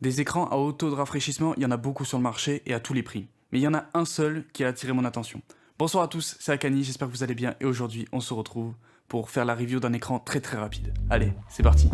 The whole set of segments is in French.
Des écrans à haut taux de rafraîchissement, il y en a beaucoup sur le marché et à tous les prix. Mais il y en a un seul qui a attiré mon attention. Bonsoir à tous, c'est Akani, j'espère que vous allez bien et aujourd'hui on se retrouve pour faire la review d'un écran très rapide. Allez, c'est parti.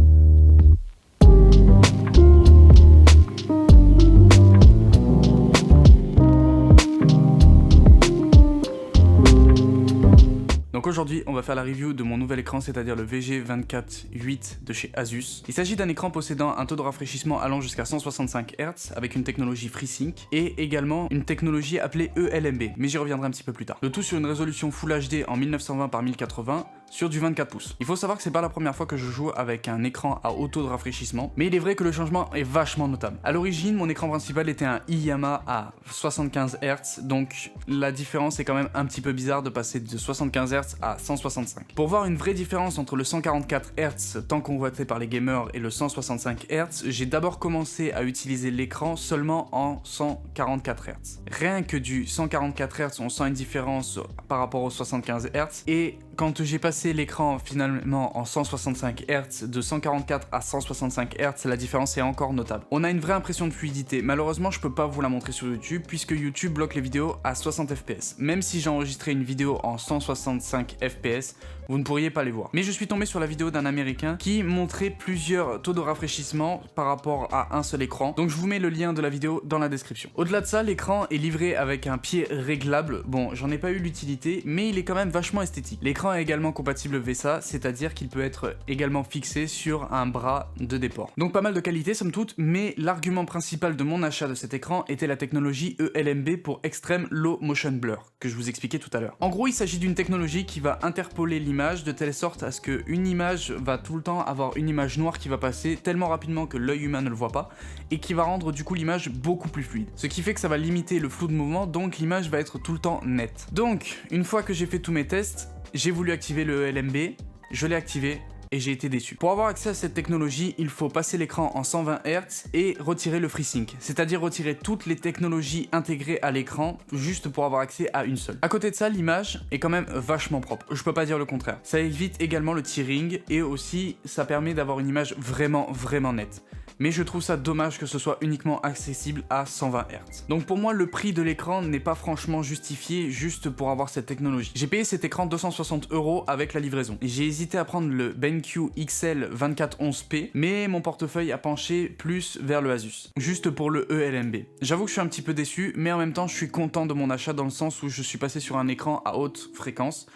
Donc aujourd'hui, on va faire la review de mon nouvel écran, c'est-à-dire le VG248 de chez Asus. Il s'agit d'un écran possédant un taux de rafraîchissement allant jusqu'à 165 Hz avec une technologie FreeSync et également une technologie appelée eLMB, mais j'y reviendrai un petit peu plus tard. Le tout sur une résolution Full HD en 1920 par 1080 sur du 24 pouces. Il faut savoir que c'est pas la première fois que je joue avec un écran à haut taux de rafraîchissement, mais il est vrai que le changement est vachement notable. A l'origine, mon écran principal était un iYamaha à 75 Hz, donc la différence est quand même un petit peu bizarre de passer de 75 Hz à 165. Pour voir une vraie différence entre le 144 Hz tant convoité par les gamers et le 165 Hz, j'ai d'abord commencé à utiliser l'écran seulement en 144 Hz. Rien que du 144 Hz, on sent une différence par rapport au 75 Hz, et quand j'ai passé l'écran finalement en 165 Hz, de 144 à 165 Hz, la différence est encore notable. On a une vraie impression de fluidité. Malheureusement, je peux pas vous la montrer sur YouTube puisque YouTube bloque les vidéos à 60 fps. Même si j'ai enregistré une vidéo en 165 fps, vous ne pourriez pas les voir. Mais je suis tombé sur la vidéo d'un américain qui montrait plusieurs taux de rafraîchissement par rapport à un seul écran. Donc je vous mets le lien de la vidéo dans la description. Au-delà de ça, l'écran est livré avec un pied réglable. Bon, j'en ai pas eu l'utilité, mais il est quand même vachement esthétique. L'écran est également compatible VESA, c'est-à-dire qu'il peut être également fixé sur un bras de déport. Donc pas mal de qualité somme toute, mais l'argument principal de mon achat de cet écran était la technologie eLMB pour Extreme Low Motion Blur, que je vous expliquais tout à l'heure. En gros, il s'agit d'une technologie qui va interpoler l'image de telle sorte à ce qu'une image va tout le temps avoir une image noire qui va passer tellement rapidement que l'œil humain ne le voit pas, et qui va rendre du coup l'image beaucoup plus fluide. Ce qui fait que ça va limiter le flou de mouvement, donc l'image va être tout le temps nette. Donc, une fois que j'ai fait tous mes tests, j'ai voulu activer le eLMB, je l'ai activé, et j'ai été déçu. Pour avoir accès à cette technologie, il faut passer l'écran en 120 Hz et retirer le FreeSync, c'est-à-dire retirer toutes les technologies intégrées à l'écran, juste pour avoir accès à une seule. À côté de ça, l'image est quand même vachement propre, je peux pas dire le contraire. Ça évite également le tearing et aussi ça permet d'avoir une image vraiment nette. Mais je trouve ça dommage que ce soit uniquement accessible à 120 Hz. Donc pour moi, le prix de l'écran n'est pas franchement justifié juste pour avoir cette technologie. J'ai payé cet écran 260 € avec la livraison. J'ai hésité à prendre le BenQ XL 2411p, mais mon portefeuille a penché plus vers le Asus, juste pour le eLMB. J'avoue que je suis un petit peu déçu, mais en même temps, je suis content de mon achat dans le sens où je suis passé sur un écran à haute fréquence,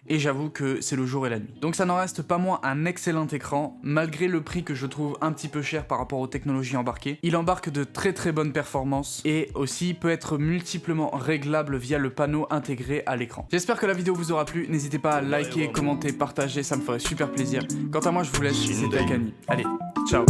et j'avoue que c'est le jour et la nuit. Donc ça n'en reste pas moins un excellent écran, malgré le prix que je trouve un petit peu cher par rapport aux technologies embarquées. Il embarque de très bonnes performances et aussi peut être multiplement réglable via le panneau intégré à l'écran. J'espère que la vidéo vous aura plu, n'hésitez pas à liker, commenter, partager, ça me ferait super plaisir. Quant à moi, je vous laisse, c'était Akani. Allez, ciao.